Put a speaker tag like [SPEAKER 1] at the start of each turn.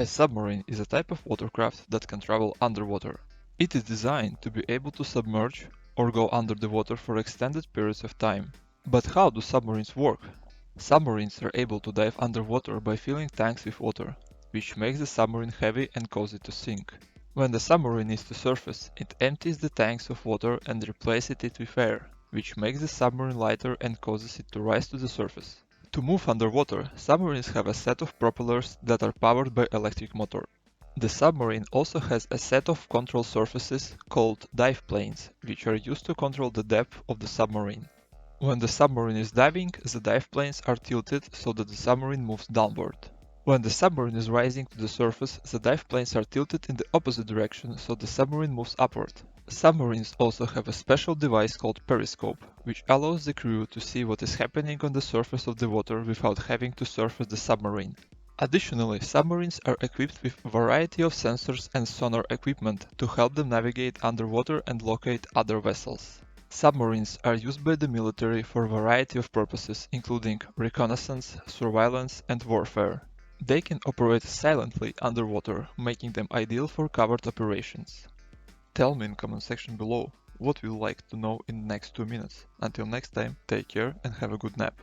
[SPEAKER 1] A submarine is a type of watercraft that can travel underwater. It is designed to be able to submerge or go under the water for extended periods of time. But how do submarines work? Submarines are able to dive underwater by filling tanks with water, which makes the submarine heavy and cause it to sink. When the submarine needs to surface, it empties the tanks of water and replaces it with air, which makes the submarine lighter and causes it to rise to the surface. To move underwater, submarines have a set of propellers that are powered by electric motor. The submarine also has a set of control surfaces called dive planes, which are used to control the depth of the submarine. When the submarine is diving, the dive planes are tilted so that the submarine moves downward. When the submarine is rising to the surface, the dive planes are tilted in the opposite direction so the submarine moves upward. Submarines also have a special device called periscope, which allows the crew to see what is happening on the surface of the water without having to surface the submarine. Additionally, submarines are equipped with a variety of sensors and sonar equipment to help them navigate underwater and locate other vessels. Submarines are used by the military for a variety of purposes, including reconnaissance, surveillance, and warfare. They can operate silently underwater, making them ideal for covert operations. Tell me in comment section below what you would like to know in the next 2 minutes. Until next time, take care and have a good nap.